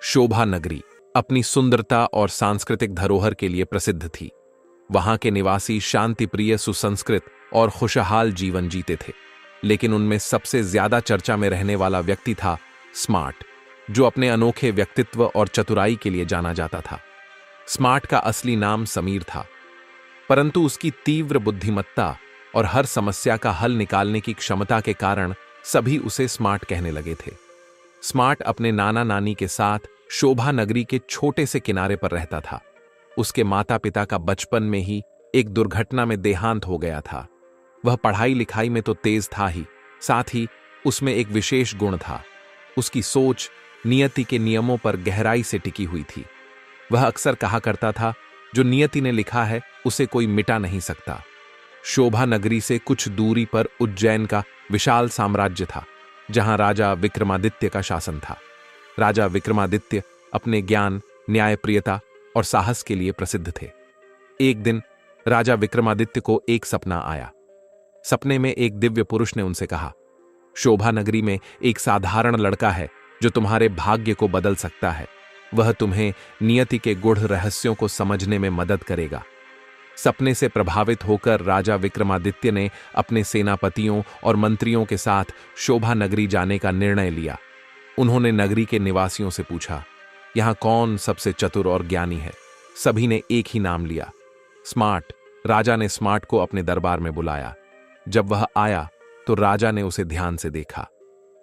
शोभा नगरी अपनी सुंदरता और सांस्कृतिक धरोहर के लिए प्रसिद्ध थी। वहां के निवासी शांतिप्रिय, सुसंस्कृत और खुशहाल जीवन जीते थे। लेकिन उनमें सबसे ज्यादा चर्चा में रहने वाला व्यक्ति था स्मार्ट, जो अपने अनोखे व्यक्तित्व और चतुराई के लिए जाना जाता था। स्मार्ट का असली नाम समीर था, परंतु उसकी तीव्र बुद्धिमत्ता और हर समस्या का हल निकालने की क्षमता के कारण सभी उसे स्मार्ट कहने लगे थे। स्मार्ट अपने नाना नानी के साथ शोभा नगरी के छोटे से किनारे पर रहता था। उसके माता पिता का बचपन में ही एक दुर्घटना में देहांत हो गया था। वह पढ़ाई लिखाई में तो तेज था ही, साथ ही उसमें एक विशेष गुण था। उसकी सोच नियति के नियमों पर गहराई से टिकी हुई थी। वह अक्सर कहा करता था, जो नियति ने लिखा है उसे कोई मिटा नहीं सकता। शोभा नगरी से कुछ दूरी पर उज्जैन का विशाल साम्राज्य था, जहां राजा विक्रमादित्य का शासन था। राजा विक्रमादित्य अपने ज्ञान, न्यायप्रियता और साहस के लिए प्रसिद्ध थे। एक दिन राजा विक्रमादित्य को एक सपना आया। सपने में एक दिव्य पुरुष ने उनसे कहा, शोभा नगरी में एक साधारण लड़का है जो तुम्हारे भाग्य को बदल सकता है। वह तुम्हें नियति के गूढ़ रहस्यों को समझने में मदद करेगा। सपने से प्रभावित होकर राजा विक्रमादित्य ने अपने सेनापतियों और मंत्रियों के साथ शोभा नगरी जाने का निर्णय लिया। उन्होंने नगरी के निवासियों से पूछा, यहां कौन सबसे चतुर और ज्ञानी है? सभी ने एक ही नाम लिया, स्मार्ट। राजा ने स्मार्ट को अपने दरबार में बुलाया। जब वह आया तो राजा ने उसे ध्यान से देखा।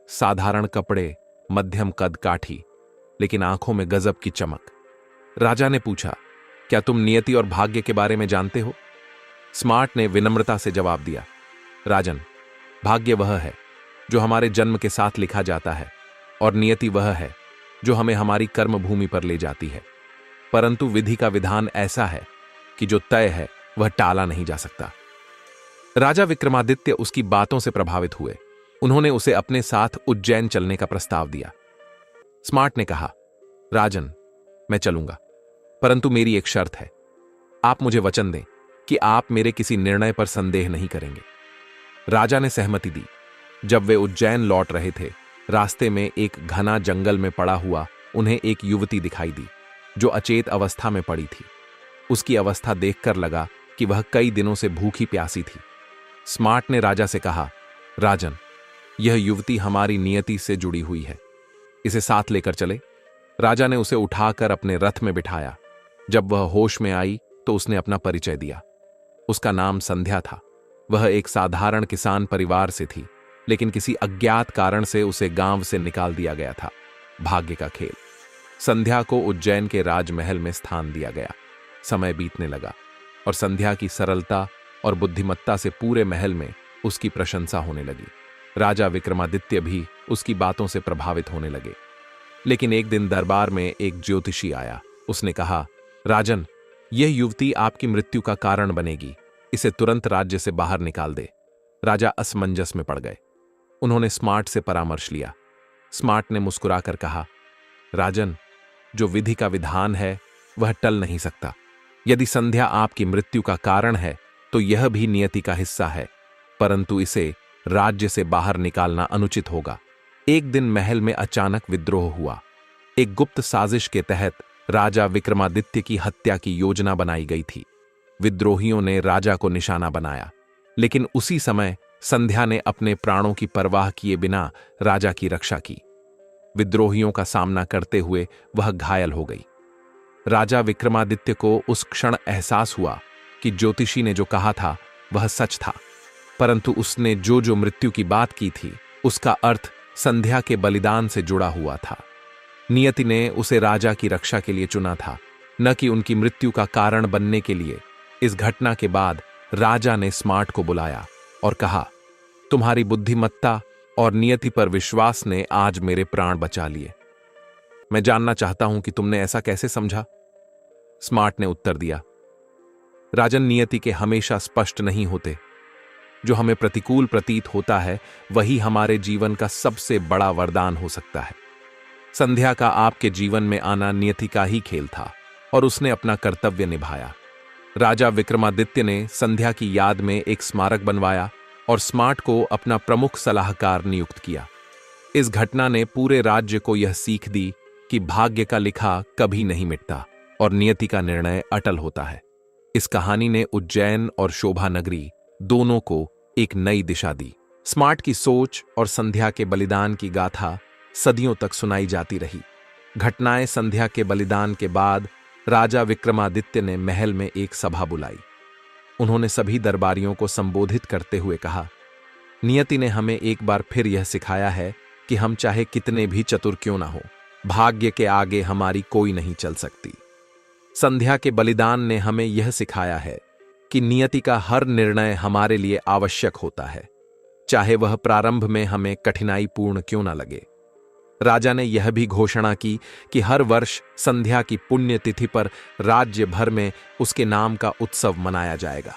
साधारण कपड़े, मध्यम कद काठी, लेकिन आंखों में गजब की चमक। राजा ने पूछा, क्या तुम नियति और भाग्य के बारे में जानते हो? स्मार्ट ने विनम्रता से जवाब दिया, राजन, भाग्य वह है जो हमारे जन्म के साथ लिखा जाता है और नियति वह है जो हमें हमारी कर्म भूमि पर ले जाती है। परंतु विधि का विधान ऐसा है कि जो तय है वह टाला नहीं जा सकता। राजा विक्रमादित्य उसकी बातों से प्रभावित हुए। उन्होंने उसे अपने साथ उज्जैन चलने का प्रस्ताव दिया। स्मार्ट ने कहा, राजन, मैं चलूंगा, परंतु मेरी एक शर्त है। आप मुझे वचन दें कि आप मेरे किसी निर्णय पर संदेह नहीं करेंगे। राजा ने सहमति दी। जब वे उज्जैन लौट रहे थे, रास्ते में एक घना जंगल में पड़ा हुआ उन्हें एक युवती दिखाई दी, जो अचेत अवस्था में पड़ी थी। उसकी अवस्था देखकर लगा कि वह कई दिनों से भूखी प्यासी थी। स्मार्ट ने राजा से कहा, राजन, यह युवती हमारी नियति से जुड़ी हुई है, इसे साथ लेकर चले। राजा ने उसे उठाकर अपने रथ में बिठाया। जब वह होश में आई तो उसने अपना परिचय दिया। उसका नाम संध्या था। वह एक साधारण किसान परिवार से थी, लेकिन किसी अज्ञात कारण से उसे गांव से निकाल दिया गया था। भाग्य का खेल। संध्या को उज्जैन के राजमहल में स्थान दिया गया। समय बीतने लगा और संध्या की सरलता और बुद्धिमत्ता से पूरे महल में उसकी प्रशंसा होने लगी। राजा विक्रमादित्य भी उसकी बातों से प्रभावित होने लगे। लेकिन एक दिन दरबार में एक ज्योतिषी आया। उसने कहा, राजन, यह युवती आपकी मृत्यु का कारण बनेगी, इसे तुरंत राज्य से बाहर निकाल दे। राजा असमंजस में पड़ गए। उन्होंने स्मार्ट से परामर्श लिया। स्मार्ट ने मुस्कुराकर कहा, राजन, जो विधि का विधान है वह टल नहीं सकता। यदि संध्या आपकी मृत्यु का कारण है तो यह भी नियति का हिस्सा है, परंतु इसे राज्य से बाहर निकालना अनुचित होगा। एक दिन महल में अचानक विद्रोह हुआ। एक गुप्त साजिश के तहत राजा विक्रमादित्य की हत्या की योजना बनाई गई थी। विद्रोहियों ने राजा को निशाना बनाया, लेकिन उसी समय संध्या ने अपने प्राणों की परवाह किए बिना राजा की रक्षा की। विद्रोहियों का सामना करते हुए वह घायल हो गई। राजा विक्रमादित्य को उस क्षण एहसास हुआ कि ज्योतिषी ने जो कहा था वह सच था, परंतु उसने जो मृत्यु की बात की थी उसका अर्थ संध्या के बलिदान से जुड़ा हुआ था। नियति ने उसे राजा की रक्षा के लिए चुना था, न कि उनकी मृत्यु का कारण बनने के लिए। इस घटना के बाद राजा ने स्मार्ट को बुलाया और कहा, तुम्हारी बुद्धिमत्ता और नियति पर विश्वास ने आज मेरे प्राण बचा लिए। मैं जानना चाहता हूं कि तुमने ऐसा कैसे समझा? स्मार्ट ने उत्तर दिया, राजन, नियति के हमेशा स्पष्ट नहीं होते। जो हमें प्रतिकूल प्रतीत होता है वही हमारे जीवन का सबसे बड़ा वरदान हो सकता है। संध्या का आपके जीवन में आना नियति का ही खेल था और उसने अपना कर्तव्य निभाया। राजा विक्रमादित्य ने संध्या की याद में एक स्मारक बनवाया और स्मार्ट को अपना प्रमुख सलाहकार नियुक्त किया। इस घटना ने पूरे राज्य को यह सीख दी कि भाग्य का लिखा कभी नहीं मिटता और नियति का निर्णय अटल होता है। इस कहानी ने उज्जैन और शोभा नगरी दोनों को एक नई दिशा दी। स्मार्ट की सोच और संध्या के बलिदान की गाथा सदियों तक सुनाई जाती रही। घटनाएं संध्या के बलिदान के बाद राजा विक्रमादित्य ने महल में एक सभा बुलाई। उन्होंने सभी दरबारियों को संबोधित करते हुए कहा, नियति ने हमें एक बार फिर यह सिखाया है कि हम चाहे कितने भी चतुर क्यों ना हो, भाग्य के आगे हमारी कोई नहीं चल सकती। संध्या के बलिदान ने हमें यह सिखाया है कि नियति का हर निर्णय हमारे लिए आवश्यक होता है, चाहे वह प्रारंभ में हमें कठिनाईपूर्ण क्यों ना लगे। राजा ने यह भी घोषणा की कि हर वर्ष संध्या की पुण्यतिथि पर राज्य भर में उसके नाम का उत्सव मनाया जाएगा।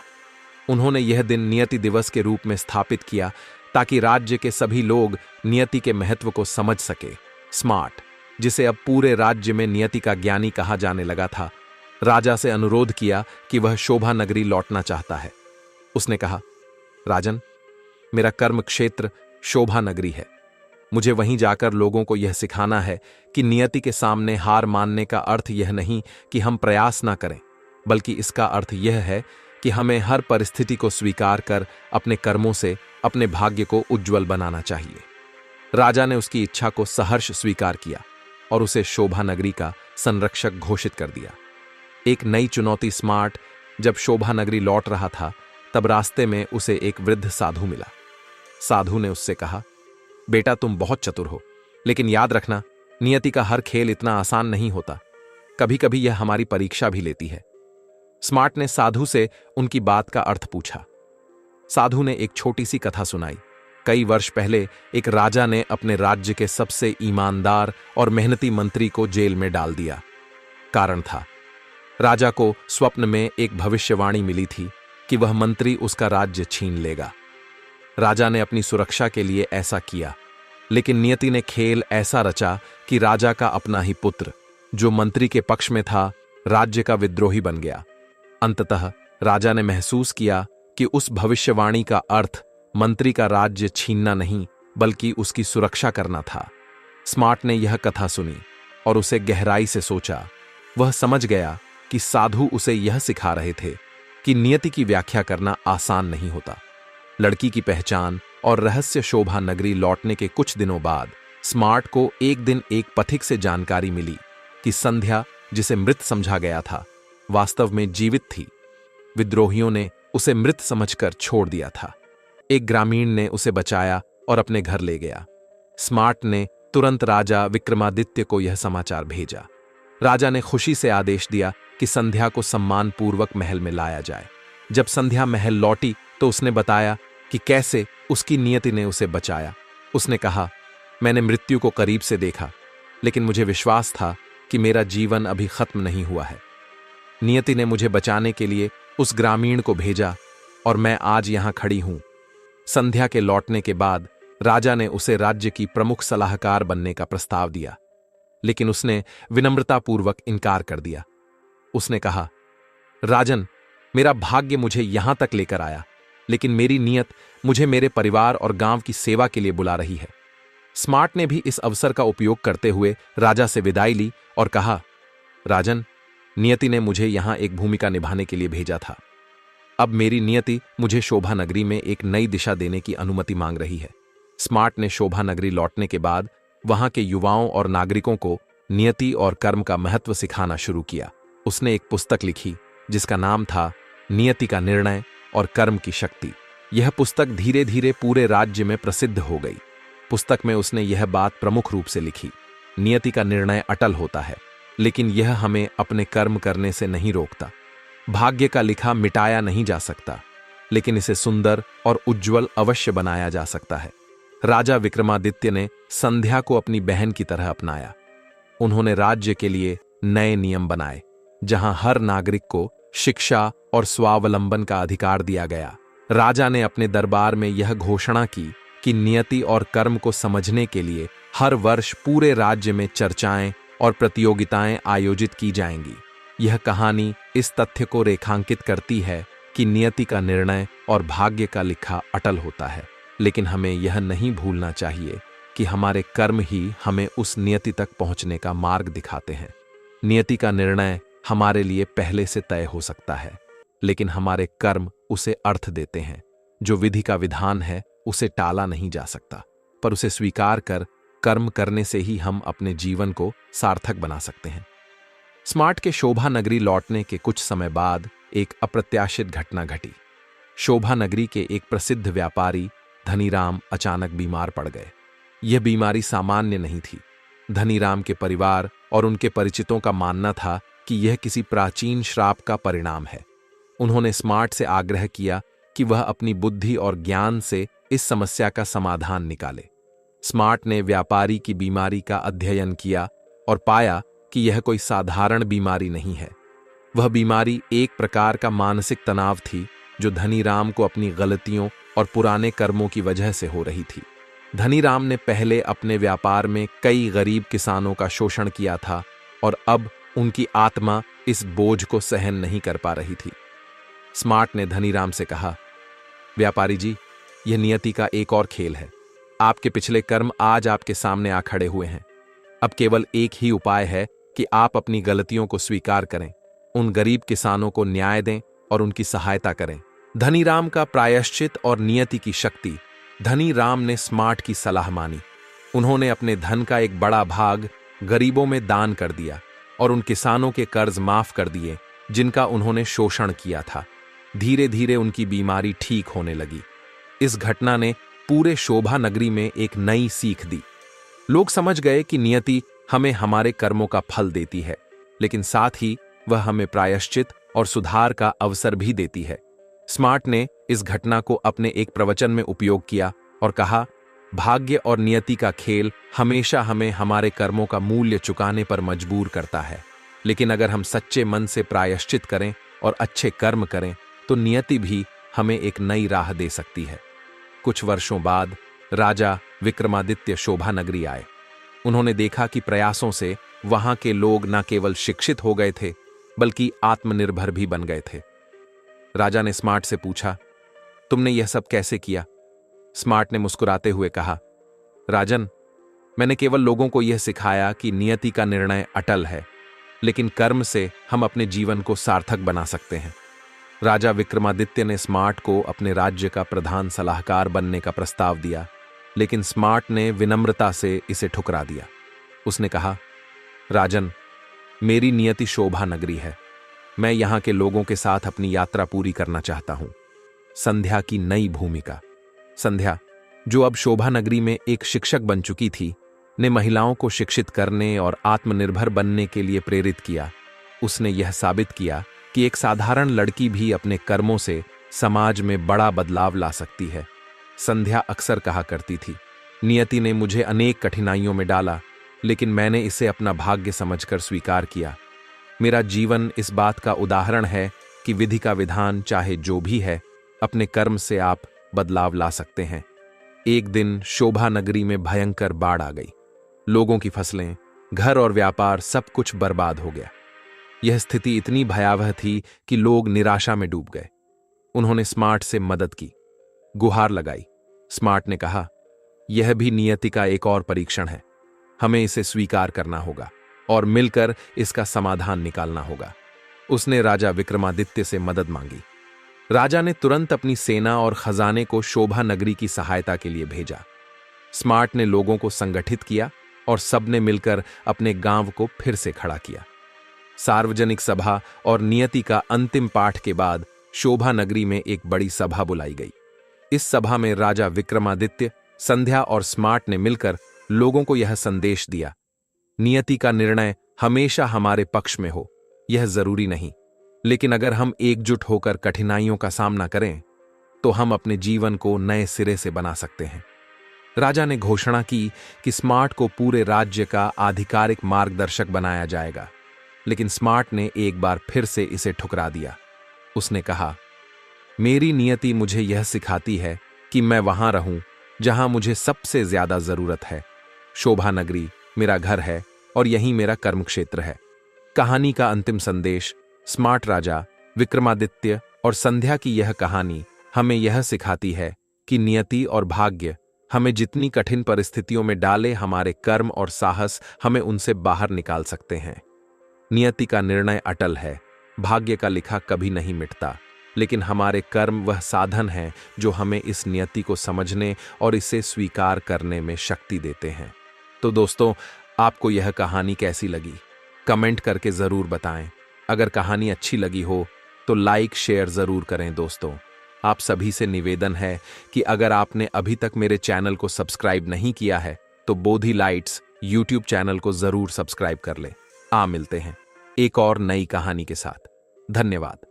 उन्होंने यह दिन नियति दिवस के रूप में स्थापित किया ताकि राज्य के सभी लोग नियति के महत्व को समझ सके। स्मार्ट, जिसे अब पूरे राज्य में नियति का ज्ञानी कहा जाने लगा था, राजा से अनुरोध किया कि वह शोभा नगरी लौटना चाहता है। उसने कहा, राजन, मेरा कर्म क्षेत्र शोभा नगरी है। मुझे वहीं जाकर लोगों को यह सिखाना है कि नियति के सामने हार मानने का अर्थ यह नहीं कि हम प्रयास ना करें, बल्कि इसका अर्थ यह है कि हमें हर परिस्थिति को स्वीकार कर अपने कर्मों से अपने भाग्य को उज्जवल बनाना चाहिए। राजा ने उसकी इच्छा को सहर्ष स्वीकार किया और उसे शोभा नगरी का संरक्षक घोषित कर दिया। एक नई चुनौती। स्मार्ट जब शोभा नगरी लौट रहा था, तब रास्ते में उसे एक वृद्ध साधु मिला। साधु ने उससे कहा, बेटा, तुम बहुत चतुर हो, लेकिन याद रखना, नियति का हर खेल इतना आसान नहीं होता। कभी कभी यह हमारी परीक्षा भी लेती है। स्मार्ट ने साधु से उनकी बात का अर्थ पूछा। साधु ने एक छोटी सी कथा सुनाई। कई वर्ष पहले एक राजा ने अपने राज्य के सबसे ईमानदार और मेहनती मंत्री को जेल में डाल दिया। कारण था, राजा को स्वप्न में एक भविष्यवाणी मिली थी कि वह मंत्री उसका राज्य छीन लेगा। राजा ने अपनी सुरक्षा के लिए ऐसा किया, लेकिन नियति ने खेल ऐसा रचा कि राजा का अपना ही पुत्र, जो मंत्री के पक्ष में था, राज्य का विद्रोही बन गया। अंततः राजा ने महसूस किया कि उस भविष्यवाणी का अर्थ मंत्री का राज्य छीनना नहीं, बल्कि उसकी सुरक्षा करना था। स्मार्ट ने यह कथा सुनी और उसे गहराई से सोचा। वह समझ गया कि साधु उसे यह सिखा रहे थे कि नियति की व्याख्या करना आसान नहीं होता। लड़की की पहचान और रहस्य। शोभा नगरी लौटने के कुछ दिनों बाद स्मार्ट को एक दिन एक पथिक से जानकारी मिली कि संध्या, जिसे मृत समझा गया था, वास्तव में जीवित थी। विद्रोहियों ने उसे मृत समझकर छोड़ दिया था। एक ग्रामीण ने उसे बचाया और अपने घर ले गया। स्मार्ट ने तुरंत राजा विक्रमादित्य को यह समाचार भेजा। राजा ने खुशी से आदेश दिया कि संध्या को सम्मानपूर्वक महल में लाया जाए। जब संध्या महल लौटी तो उसने बताया कि कैसे उसकी नियति ने उसे बचाया। उसने कहा, मैंने मृत्यु को करीब से देखा, लेकिन मुझे विश्वास था कि मेरा जीवन अभी खत्म नहीं हुआ है। नियति ने मुझे बचाने के लिए उस ग्रामीण को भेजा और मैं आज यहां खड़ी हूं। संध्या के लौटने के बाद राजा ने उसे राज्य की प्रमुख सलाहकार बनने का प्रस्ताव दिया, लेकिन उसने विनम्रतापूर्वक इनकार कर दिया। उसने कहा, राजन, मेरा भाग्य मुझे यहां तक लेकर आया, लेकिन मेरी नियत मुझे मेरे परिवार और गांव की सेवा के लिए बुला रही है। स्मार्ट ने भी इस अवसर का उपयोग करते हुए राजा से विदाई ली और कहा, राजन, नियति ने मुझे यहां एक भूमिका निभाने के लिए भेजा था। अब मेरी नियति मुझे शोभा नगरी में एक नई दिशा देने की अनुमति मांग रही है। स्मार्ट ने शोभा नगरी लौटने के बाद वहां के युवाओं और नागरिकों को नियति और कर्म का महत्व सिखाना शुरू किया। उसने एक पुस्तक लिखी जिसका नाम था नियति का निर्णय और कर्म की शक्ति। यह पुस्तक धीरे धीरे पूरे राज्य में प्रसिद्ध हो गई। पुस्तक में उसने यह बात प्रमुख रूप से लिखी, नियति का निर्णय अटल होता है, लेकिन यह हमें अपने कर्म करने से नहीं रोकता। भाग्य का लिखा मिटाया नहीं जा सकता, लेकिन इसे सुंदर और उज्जवल अवश्य बनाया जा सकता है। राजा विक्रमादित्य ने संध्या को अपनी बहन की तरह अपनाया। उन्होंने राज्य के लिए नए नियम बनाए, जहां हर नागरिक को शिक्षा और स्वावलंबन का अधिकार दिया गया। राजा ने अपने दरबार में यह घोषणा की कि नियति और कर्म को समझने के लिए हर वर्ष पूरे राज्य में चर्चाएं और प्रतियोगिताएं आयोजित की जाएंगी। यह कहानी इस तथ्य को रेखांकित करती है कि नियति का निर्णय और भाग्य का लिखा अटल होता है, लेकिन हमें यह नहीं भूलना चाहिए कि कि हमारे कर्म ही हमें उस नियति तक पहुंचने का मार्ग दिखाते हैं। नियति का निर्णय हमारे लिए पहले से तय हो सकता है, लेकिन हमारे कर्म उसे अर्थ देते हैं। जो विधि का विधान है उसे टाला नहीं जा सकता, पर उसे स्वीकार कर कर्म करने से ही हम अपने जीवन को सार्थक बना सकते हैं। स्मार्ट के शोभा नगरी लौटने के कुछ समय बाद एक अप्रत्याशित घटना घटी। शोभा नगरी के एक प्रसिद्ध व्यापारी धनीराम अचानक बीमार पड़ गए। यह बीमारी सामान्य नहीं थी। धनीराम के परिवार और उनके परिचितों का मानना था कि यह किसी प्राचीन श्राप का परिणाम है। उन्होंने स्मार्ट से आग्रह किया कि वह अपनी बुद्धि और ज्ञान से इस समस्या का समाधान निकाले। स्मार्ट ने व्यापारी की बीमारी का अध्ययन किया और पाया कि यह कोई साधारण बीमारी नहीं है। वह बीमारी एक प्रकार का मानसिक तनाव थी जो धनीराम को अपनी गलतियों और पुराने कर्मों की वजह से हो रही थी। धनीराम ने पहले अपने व्यापार में कई गरीब किसानों का शोषण किया था और अब उनकी आत्मा इस बोझ को सहन नहीं कर पा रही थी। स्मार्ट ने धनीराम से कहा, व्यापारी जी, यह नियति का एक और खेल है। आपके पिछले कर्म आज आपके सामने आ खड़े हुए हैं। अब केवल एक ही उपाय है कि आप अपनी गलतियों को स्वीकार करें, उन गरीब किसानों को न्याय दें और उनकी सहायता करें। धनीराम का प्रायश्चित और नियति की शक्ति। धनीराम ने स्मार्ट की सलाह मानी। उन्होंने अपने धन का एक बड़ा भाग गरीबों में दान कर दिया और उन किसानों के कर्ज माफ कर दिए जिनका उन्होंने शोषण किया था। धीरे धीरे उनकी बीमारी ठीक होने लगी। इस घटना ने पूरे शोभा नगरी में एक नई सीख दी। लोग समझ गए कि नियति हमें हमारे कर्मों का फल देती है, लेकिन साथ ही वह हमें प्रायश्चित और सुधार का अवसर भी देती है। स्मार्ट ने इस घटना को अपने एक प्रवचन में उपयोग किया और कहा, भाग्य और नियति का खेल हमेशा हमें हमारे कर्मों का मूल्य चुकाने पर मजबूर करता है, लेकिन अगर हम सच्चे मन से प्रायश्चित करें और अच्छे कर्म करें तो नियति भी हमें एक नई राह दे सकती है। कुछ वर्षों बाद राजा विक्रमादित्य शोभा नगरी आए। उन्होंने देखा कि प्रयासों से वहां के लोग न केवल शिक्षित हो गए थे बल्कि आत्मनिर्भर भी बन गए थे। राजा ने स्मार्ट से पूछा, तुमने यह सब कैसे किया? स्मार्ट ने मुस्कुराते हुए कहा, राजन, मैंने केवल लोगों को यह सिखाया कि नियति का निर्णय अटल है, लेकिन कर्म से हम अपने जीवन को सार्थक बना सकते हैं। राजा विक्रमादित्य ने स्मार्ट को अपने राज्य का प्रधान सलाहकार बनने का प्रस्ताव दिया, लेकिन स्मार्ट ने विनम्रता से इसे ठुकरा दिया। उसने कहा, राजन, मेरी नियति शोभा नगरी है। मैं यहां के लोगों के साथ अपनी यात्रा पूरी करना चाहता हूं। संध्या की नई भूमिका। संध्या, जो अब शोभा नगरी में एक शिक्षक बन चुकी थी, ने महिलाओं को शिक्षित करने और आत्मनिर्भर बनने के लिए प्रेरित किया। उसने यह साबित किया कि एक साधारण लड़की भी अपने कर्मों से समाज में बड़ा बदलाव ला सकती है। संध्या अक्सर कहा करती थी, नियति ने मुझे अनेक कठिनाइयों में डाला, लेकिन मैंने इसे अपना भाग्य समझकर स्वीकार किया। मेरा जीवन इस बात का उदाहरण है कि विधि का विधान चाहे जो भी है, अपने कर्म से आप बदलाव ला सकते हैं। एक दिन शोभा नगरी में भयंकर बाढ़ आ गई। लोगों की फसलें, घर और व्यापार सब कुछ बर्बाद हो गया। यह स्थिति इतनी भयावह थी कि लोग निराशा में डूब गए। उन्होंने स्मार्ट से मदद की, गुहार लगाई। स्मार्ट ने कहा, यह भी नियति का एक और परीक्षण है। हमें इसे स्वीकार करना होगा और मिलकर इसका समाधान निकालना होगा। उसने राजा विक्रमादित्य से मदद मांगी। राजा ने तुरंत अपनी सेना और खजाने को शोभा नगरी की सहायता के लिए भेजा। स्मार्ट ने लोगों को संगठित किया और सबने मिलकर अपने गांव को फिर से खड़ा किया। सार्वजनिक सभा और नियति का अंतिम पाठ के बाद शोभा नगरी में एक बड़ी सभा बुलाई गई। इस सभा में राजा विक्रमादित्य, संध्या और स्मार्ट ने मिलकर लोगों को यह संदेश दिया, नियति का निर्णय हमेशा हमारे पक्ष में हो, यह जरूरी नहीं, लेकिन अगर हम एकजुट होकर कठिनाइयों का सामना करें तो हम अपने जीवन को नए सिरे से बना सकते हैं। राजा ने घोषणा की कि स्मार्ट को पूरे राज्य का आधिकारिक मार्गदर्शक बनाया जाएगा, लेकिन स्मार्ट ने एक बार फिर से इसे ठुकरा दिया। उसने कहा, मेरी नियति मुझे यह सिखाती है कि मैं वहां रहूं जहां मुझे सबसे ज्यादा जरूरत है। शोभा नगरी मेरा घर है और यही मेरा कर्म क्षेत्र है। कहानी का अंतिम संदेश। स्मार्ट राजा, विक्रमादित्य और संध्या की यह कहानी हमें यह सिखाती है कि नियति और भाग्य हमें जितनी कठिन परिस्थितियों में डाले, हमारे कर्म और साहस हमें उनसे बाहर निकाल सकते हैं। नियति का निर्णय अटल है, भाग्य का लिखा कभी नहीं मिटता, लेकिन हमारे कर्म वह साधन हैं जो हमें इस नियति को समझने और इसे स्वीकार करने में शक्ति देते हैं। तो दोस्तों, आपको यह कहानी कैसी लगी? कमेंट करके जरूर बताएं। अगर कहानी अच्छी लगी हो तो लाइक शेयर जरूर करें। दोस्तों, आप सभी से निवेदन है कि अगर आपने अभी तक मेरे चैनल को सब्सक्राइब नहीं किया है तो बोधि लाइट्स यूट्यूब चैनल को जरूर सब्सक्राइब कर लें। मिलते हैं एक और नई कहानी के साथ। धन्यवाद।